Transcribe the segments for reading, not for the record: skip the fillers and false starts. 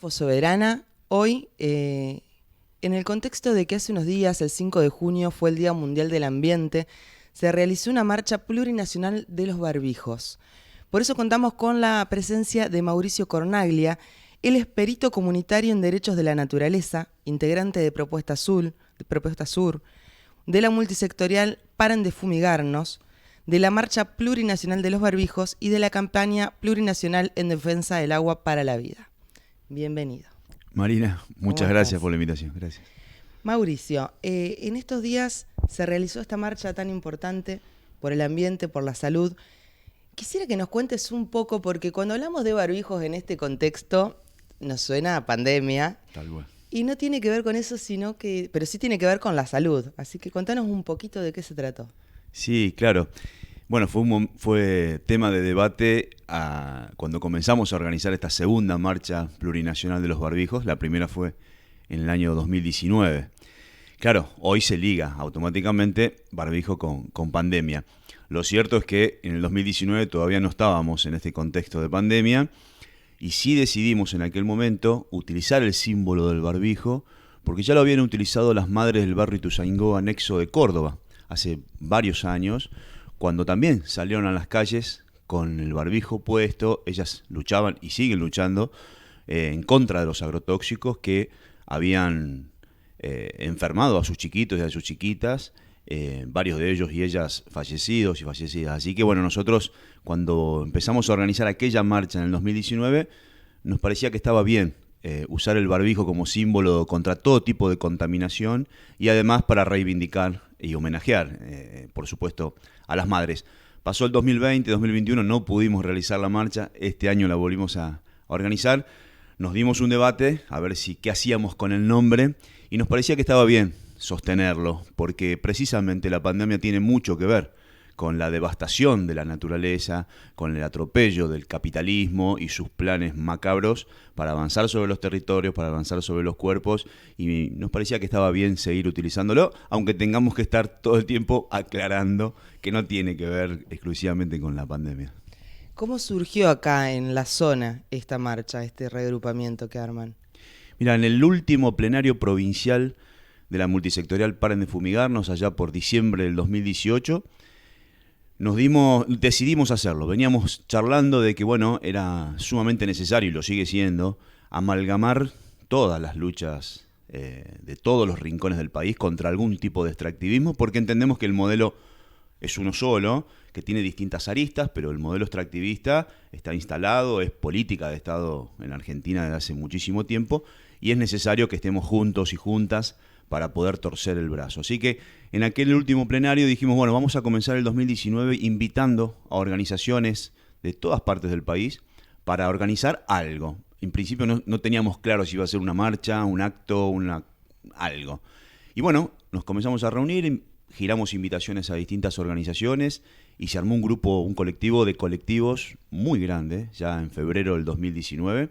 Soberana, hoy, en el contexto de que hace unos días, el 5 de junio, fue el Día Mundial del Ambiente, se realizó una marcha plurinacional de los barbijos. Por eso contamos con la presencia de Mauricio Cornaglia. Él es perito comunitario en derechos de la naturaleza, integrante de Propuesta Sur, de la multisectorial Paren de Fumigarnos, de la Marcha Plurinacional de los Barbijos y de la campaña plurinacional en defensa del agua para la vida. Bienvenido. Marina, muchas gracias por la invitación. Gracias. Mauricio, en estos días se realizó esta marcha tan importante por el ambiente, por la salud. Quisiera que nos cuentes un poco, porque cuando hablamos de barbijos en este contexto, nos suena a pandemia. Tal cual. Y no tiene que ver con eso, pero sí tiene que ver con la salud. Así que contanos un poquito de qué se trató. Sí, claro. Bueno, fue tema de debate cuando comenzamos a organizar esta segunda marcha plurinacional de los barbijos. La primera fue en el año 2019. Claro, hoy se liga automáticamente barbijo con pandemia. Lo cierto es que en el 2019 todavía no estábamos en este contexto de pandemia y sí decidimos en aquel momento utilizar el símbolo del barbijo porque ya lo habían utilizado las madres del barrio Ituzaingó anexo de Córdoba hace varios años, cuando también salieron a las calles con el barbijo puesto. Ellas luchaban y siguen luchando en contra de los agrotóxicos que habían enfermado a sus chiquitos y a sus chiquitas, varios de ellos y ellas fallecidos y fallecidas. Así que bueno, nosotros cuando empezamos a organizar aquella marcha en el 2019, nos parecía que estaba bien usar el barbijo como símbolo contra todo tipo de contaminación y además para reivindicar y homenajear, por supuesto, a las madres. Pasó el 2020, 2021, no pudimos realizar la marcha, este año la volvimos a organizar. Nos dimos un debate a ver qué hacíamos con el nombre y nos parecía que estaba bien sostenerlo, porque precisamente la pandemia tiene mucho que ver con la devastación de la naturaleza, con el atropello del capitalismo y sus planes macabros para avanzar sobre los territorios, para avanzar sobre los cuerpos, y nos parecía que estaba bien seguir utilizándolo, aunque tengamos que estar todo el tiempo aclarando que no tiene que ver exclusivamente con la pandemia. ¿Cómo surgió acá en la zona esta marcha, este reagrupamiento que arman? Mira, en el último plenario provincial de la multisectorial Paren de Fumigarnos, allá por diciembre del 2018, decidimos hacerlo. Veníamos charlando de que, bueno, era sumamente necesario, y lo sigue siendo, amalgamar todas las luchas de todos los rincones del país contra algún tipo de extractivismo, porque entendemos que el modelo es uno solo, que tiene distintas aristas, pero el modelo extractivista está instalado, es política de Estado en Argentina desde hace muchísimo tiempo, y es necesario que estemos juntos y juntas para poder torcer el brazo. Así que en aquel último plenario dijimos, bueno, vamos a comenzar el 2019 invitando a organizaciones de todas partes del país para organizar algo. En principio no teníamos claro si iba a ser una marcha, un acto, algo. Y bueno, nos comenzamos a reunir, giramos invitaciones a distintas organizaciones y se armó un colectivo de colectivos muy grande, ya en febrero del 2019.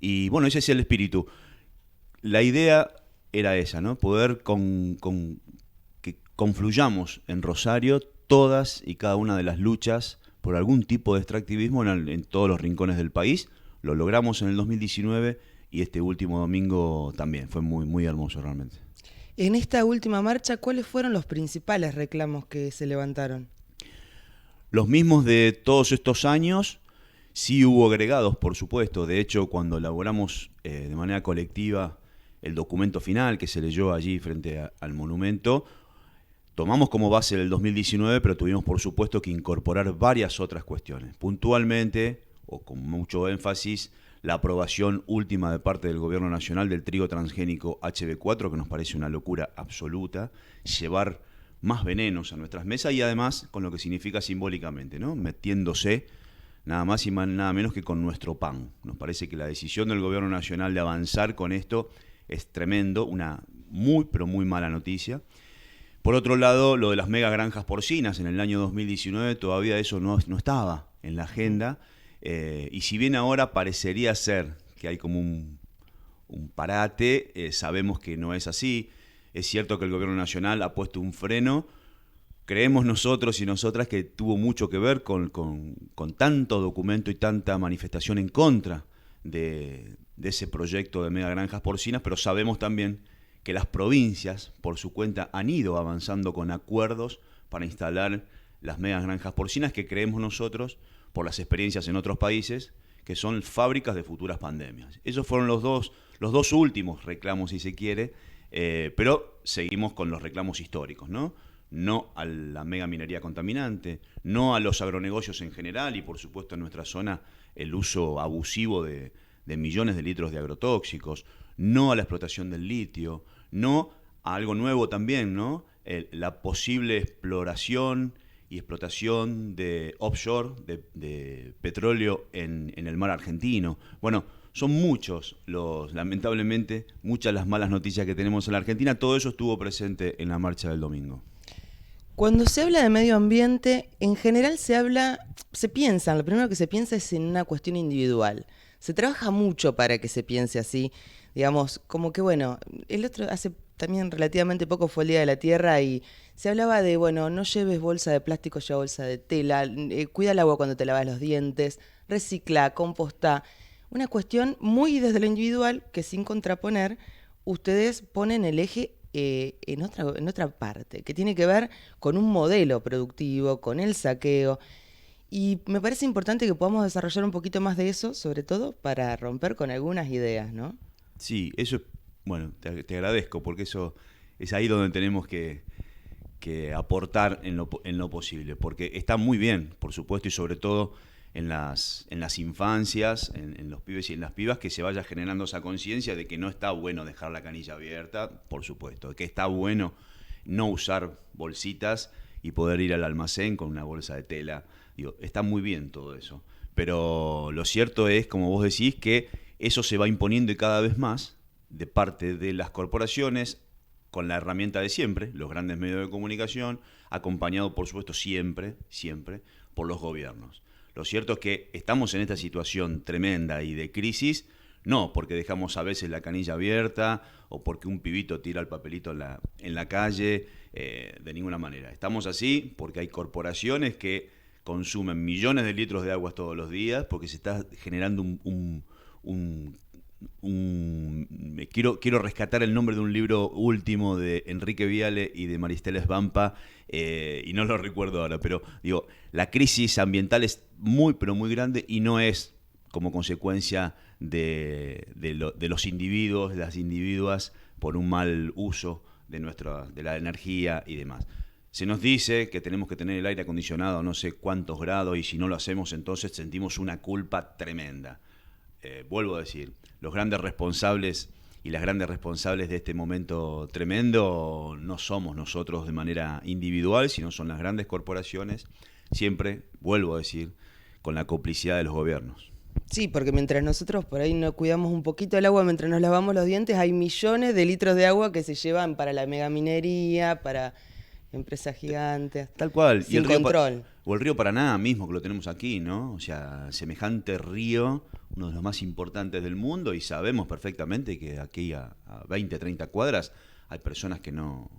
Y bueno, ese es el espíritu. La idea era esa, ¿no? Poder que confluyamos en Rosario todas y cada una de las luchas por algún tipo de extractivismo en todos los rincones del país. Lo logramos en el 2019 y este último domingo también. Fue muy, muy hermoso realmente. En esta última marcha, ¿cuáles fueron los principales reclamos que se levantaron? Los mismos de todos estos años. Sí hubo agregados, por supuesto. De hecho, cuando elaboramos de manera colectiva el documento final que se leyó allí frente al monumento, tomamos como base el 2019, pero tuvimos por supuesto que incorporar varias otras cuestiones. Puntualmente, o con mucho énfasis, la aprobación última de parte del Gobierno Nacional del trigo transgénico HB4, que nos parece una locura absoluta, llevar más venenos a nuestras mesas y además con lo que significa simbólicamente, ¿no? Metiéndose nada más y nada menos que con nuestro pan. Nos parece que la decisión del Gobierno Nacional de avanzar con esto es tremendo, una muy pero muy mala noticia. Por otro lado, lo de las mega granjas porcinas en el año 2019, todavía eso no estaba en la agenda, y si bien ahora parecería ser que hay como un parate, sabemos que no es así. Es cierto que el Gobierno Nacional ha puesto un freno. Creemos nosotros y nosotras que tuvo mucho que ver con tanto documento y tanta manifestación en contra de de ese proyecto de megagranjas porcinas, pero sabemos también que las provincias, por su cuenta, han ido avanzando con acuerdos para instalar las megagranjas porcinas que creemos nosotros, por las experiencias en otros países, que son fábricas de futuras pandemias. Esos fueron los dos últimos reclamos, si se quiere, pero seguimos con los reclamos históricos, ¿no? No a la megaminería contaminante, no a los agronegocios en general y por supuesto en nuestra zona el uso abusivo de millones de litros de agrotóxicos, no a la explotación del litio, no a algo nuevo también, ¿no? La posible exploración y explotación de offshore, de petróleo en el mar argentino. Bueno, son lamentablemente, muchas las malas noticias que tenemos en la Argentina. Todo eso estuvo presente en la marcha del domingo. Cuando se habla de medio ambiente, en general lo primero que se piensa es en una cuestión individual. Se trabaja mucho para que se piense así, digamos, como que bueno, hace también relativamente poco fue el Día de la Tierra y se hablaba de, bueno, no lleves bolsa de plástico, lleva bolsa de tela, cuida el agua cuando te lavas los dientes, recicla, compostá. Una cuestión muy desde lo individual que sin contraponer, ustedes ponen el eje en otra parte, que tiene que ver con un modelo productivo, con el saqueo. Y me parece importante que podamos desarrollar un poquito más de eso, sobre todo para romper con algunas ideas, ¿no? Sí, eso es, bueno, te agradezco, porque eso es ahí donde tenemos que aportar en lo posible, porque está muy bien, por supuesto, y sobre todo en las infancias, en los pibes y en las pibas, que se vaya generando esa conciencia de que no está bueno dejar la canilla abierta, por supuesto, de que está bueno no usar bolsitas y poder ir al almacén con una bolsa de tela. Digo, está muy bien todo eso, pero lo cierto es, como vos decís, que eso se va imponiendo y cada vez más de parte de las corporaciones, con la herramienta de siempre, los grandes medios de comunicación, acompañado por supuesto siempre por los gobiernos. Lo cierto es que estamos en esta situación tremenda y de crisis, no porque dejamos a veces la canilla abierta o porque un pibito tira el papelito en la calle, de ninguna manera. Estamos así porque hay corporaciones que consumen millones de litros de agua todos los días, porque se está generando quiero rescatar el nombre de un libro último de Enrique Viale y de Maristela Svampa, y no lo recuerdo ahora, pero digo, la crisis ambiental es muy, pero muy grande y no es como consecuencia de los individuos, de las individuas, por un mal uso de la energía y demás. Se nos dice que tenemos que tener el aire acondicionado a no sé cuántos grados y si no lo hacemos entonces sentimos una culpa tremenda. Vuelvo a decir, los grandes responsables y las grandes responsables de este momento tremendo no somos nosotros de manera individual, sino son las grandes corporaciones, siempre, vuelvo a decir, con la complicidad de los gobiernos. Sí, porque mientras nosotros por ahí no cuidamos un poquito el agua, mientras nos lavamos los dientes, hay millones de litros de agua que se llevan para la megaminería, para empresas gigantes. Tal cual. Sin control. O el río Paraná mismo, que lo tenemos aquí, ¿no? O sea, semejante río, uno de los más importantes del mundo, y sabemos perfectamente que aquí a 20, 30 cuadras hay personas que no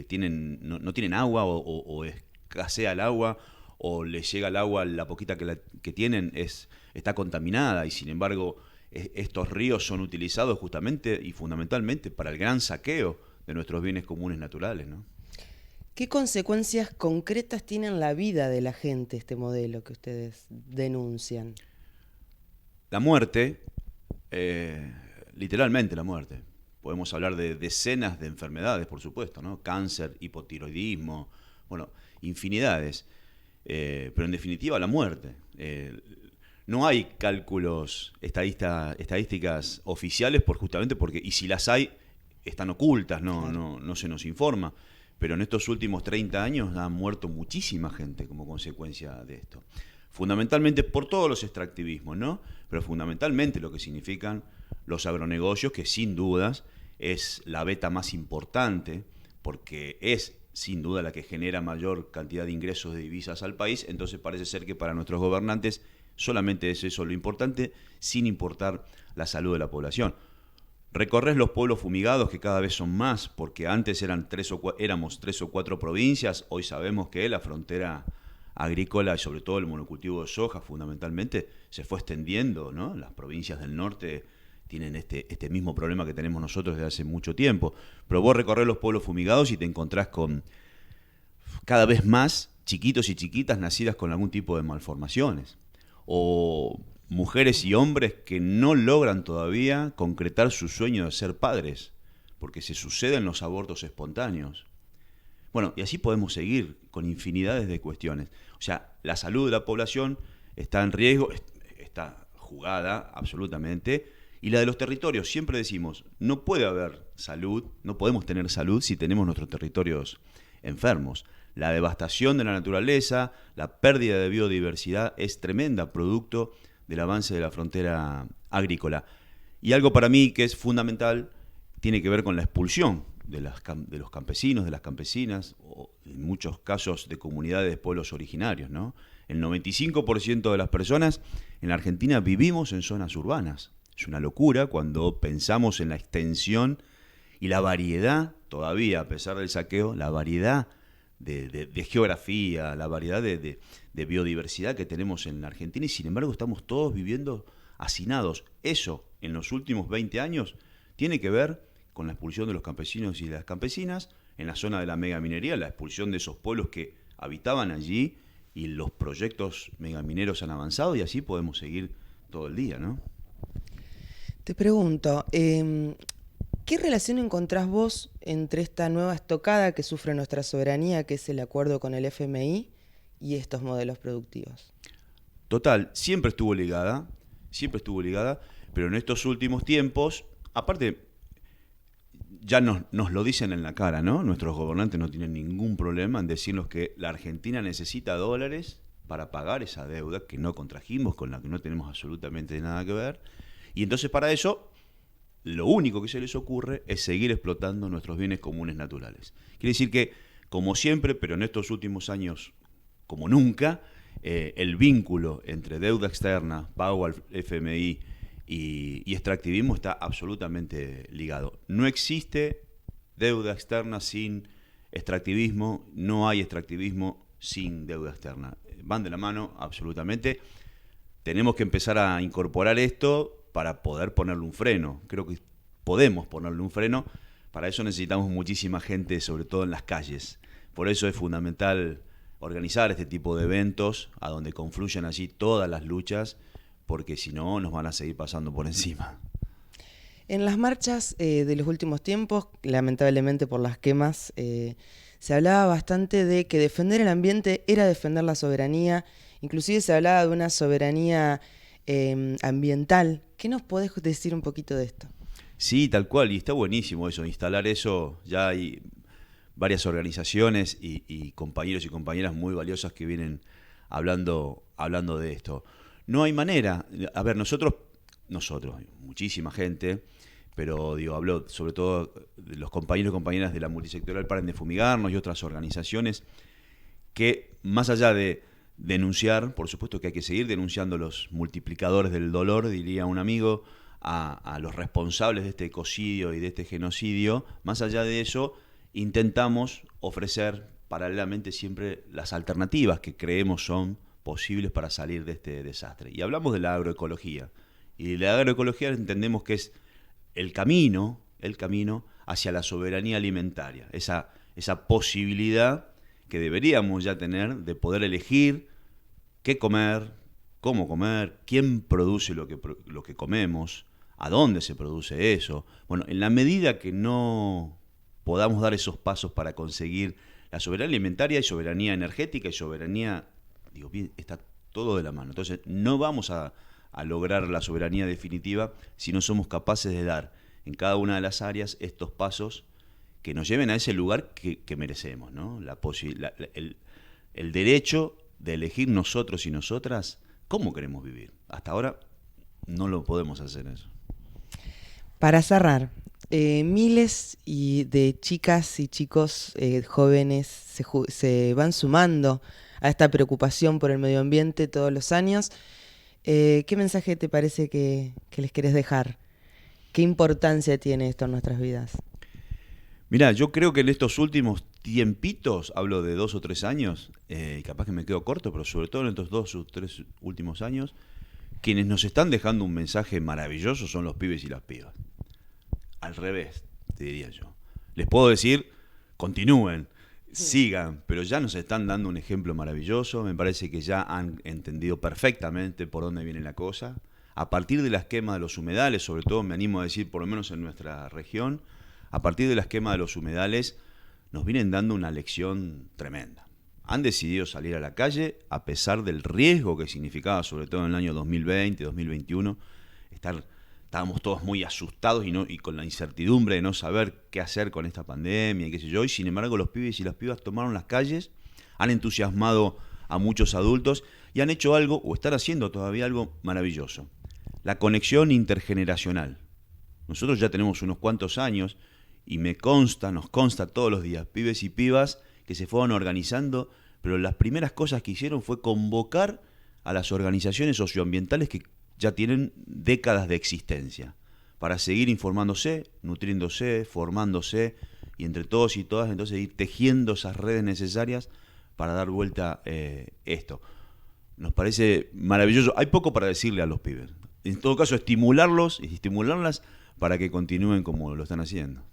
tienen agua o escasea el agua, o les llega el agua, la poquita que tienen está contaminada, y sin embargo estos ríos son utilizados justamente y fundamentalmente para el gran saqueo de nuestros bienes comunes naturales, ¿no? ¿Qué consecuencias concretas tiene en la vida de la gente este modelo que ustedes denuncian? La muerte, literalmente la muerte. Podemos hablar de decenas de enfermedades, por supuesto, ¿no? Cáncer, hipotiroidismo, bueno, infinidades. Pero en definitiva la muerte. No hay cálculos, estadísticas oficiales justamente porque, y si las hay, están ocultas, no se nos informa. Pero en estos últimos 30 años han muerto muchísima gente como consecuencia de esto. Fundamentalmente por todos los extractivismos, ¿no? Pero fundamentalmente lo que significan los agronegocios, que sin dudas es la beta más importante, porque es sin duda la que genera mayor cantidad de ingresos de divisas al país. Entonces parece ser que para nuestros gobernantes solamente es eso lo importante, sin importar la salud de la población. Recorres los pueblos fumigados, que cada vez son más, porque antes éramos 3 o 4 provincias, hoy sabemos que la frontera agrícola y sobre todo el monocultivo de soja fundamentalmente se fue extendiendo, ¿no? Las provincias del norte tienen este mismo problema que tenemos nosotros desde hace mucho tiempo. Pero vos recorrés los pueblos fumigados y te encontrás con cada vez más chiquitos y chiquitas nacidas con algún tipo de malformaciones. O mujeres y hombres que no logran todavía concretar su sueño de ser padres, porque se suceden los abortos espontáneos. Bueno, y así podemos seguir con infinidades de cuestiones. O sea, la salud de la población está en riesgo, está jugada absolutamente, y la de los territorios, siempre decimos, no puede haber salud, no podemos tener salud si tenemos nuestros territorios enfermos. La devastación de la naturaleza, la pérdida de biodiversidad es tremenda, producto del avance de la frontera agrícola. Y algo para mí que es fundamental tiene que ver con la expulsión de los campesinos, de las campesinas, o en muchos casos de comunidades de pueblos originarios, ¿no? El 95% de las personas en la Argentina vivimos en zonas urbanas. Es una locura cuando pensamos en la extensión y la variedad, todavía a pesar del saqueo, la variedad de geografía, la variedad de biodiversidad que tenemos en la Argentina, y sin embargo estamos todos viviendo hacinados. Eso, en los últimos 20 años, tiene que ver con la expulsión de los campesinos y las campesinas en la zona de la megaminería, la expulsión de esos pueblos que habitaban allí, y los proyectos megamineros han avanzado, y así podemos seguir todo el día, ¿no? Te pregunto, ¿qué relación encontrás vos entre esta nueva estocada que sufre nuestra soberanía, que es el acuerdo con el FMI, y estos modelos productivos? Total, siempre estuvo ligada, pero en estos últimos tiempos, aparte, ya nos lo dicen en la cara, ¿no? Nuestros gobernantes no tienen ningún problema en decirnos que la Argentina necesita dólares para pagar esa deuda que no contrajimos, con la que no tenemos absolutamente nada que ver. Y entonces para eso, lo único que se les ocurre es seguir explotando nuestros bienes comunes naturales. Quiere decir que, como siempre, pero en estos últimos años como nunca, el vínculo entre deuda externa, pago al FMI y extractivismo está absolutamente ligado. No existe deuda externa sin extractivismo, no hay extractivismo sin deuda externa. Van de la mano absolutamente. Tenemos que empezar a incorporar esto para poder ponerle un freno. Creo que podemos ponerle un freno. Para eso necesitamos muchísima gente, sobre todo en las calles. Por eso es fundamental organizar este tipo de eventos a donde confluyan allí todas las luchas, porque si no nos van a seguir pasando por encima. En las marchas de los últimos tiempos, lamentablemente por las quemas, se hablaba bastante de que defender el ambiente era defender la soberanía. Inclusive se hablaba de una soberanía ambiental. ¿Qué nos podés decir un poquito de esto? Sí, tal cual, y está buenísimo eso, instalar eso. Ya hay varias organizaciones y compañeros y compañeras muy valiosas que vienen hablando de esto. No hay manera. A ver, nosotros, muchísima gente, pero hablo sobre todo de los compañeros y compañeras de la multisectorial Paren de Fumigarnos y otras organizaciones que, más allá de denunciar, por supuesto que hay que seguir denunciando los multiplicadores del dolor, diría un amigo, a los responsables de este ecocidio y de este genocidio. Más allá de eso, intentamos ofrecer paralelamente siempre las alternativas que creemos son posibles para salir de este desastre. Y hablamos de la agroecología. Y de la agroecología entendemos que es el camino hacia la soberanía alimentaria, esa posibilidad que deberíamos ya tener de poder elegir qué comer, cómo comer, quién produce lo que comemos, a dónde se produce eso. Bueno, en la medida que no podamos dar esos pasos para conseguir la soberanía alimentaria y soberanía energética y soberanía, está todo de la mano. Entonces, no vamos a lograr la soberanía definitiva si no somos capaces de dar en cada una de las áreas estos pasos que nos lleven a ese lugar que merecemos, ¿no? El derecho de elegir nosotros y nosotras cómo queremos vivir. Hasta ahora no lo podemos hacer eso. Para cerrar, miles de chicas y chicos jóvenes se van sumando a esta preocupación por el medio ambiente todos los años. ¿Qué mensaje te parece que les querés dejar? ¿Qué importancia tiene esto en nuestras vidas? Mirá, yo creo que en estos últimos tiempitos, hablo de 2 o 3 años, capaz que me quedo corto, pero sobre todo en estos 2 o 3 últimos años, quienes nos están dejando un mensaje maravilloso son los pibes y las pibas. Al revés, te diría yo. Les puedo decir, continúen, sigan, pero ya nos están dando un ejemplo maravilloso. Me parece que ya han entendido perfectamente por dónde viene la cosa. A partir de la esquema de los humedales, sobre todo me animo a decir, por lo menos en nuestra región, a partir de la esquema de los humedales nos vienen dando una lección tremenda. Han decidido salir a la calle a pesar del riesgo que significaba, sobre todo en el año 2020, 2021, estábamos todos muy asustados y con la incertidumbre de no saber qué hacer con esta pandemia y qué sé yo, y sin embargo los pibes y las pibas tomaron las calles, han entusiasmado a muchos adultos y han hecho algo, o están haciendo todavía algo maravilloso: la conexión intergeneracional. Nosotros ya tenemos unos cuantos años y nos consta todos los días, pibes y pibas que se fueron organizando, pero las primeras cosas que hicieron fue convocar a las organizaciones socioambientales que ya tienen décadas de existencia, para seguir informándose, nutriéndose, formándose, y entre todos y todas entonces ir tejiendo esas redes necesarias para dar vuelta esto. Nos parece maravilloso. Hay poco para decirle a los pibes. En todo caso, estimularlos y estimularlas para que continúen como lo están haciendo.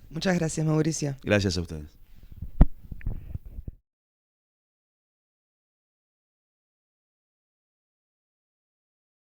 Muchas gracias, Mauricio. Gracias a ustedes.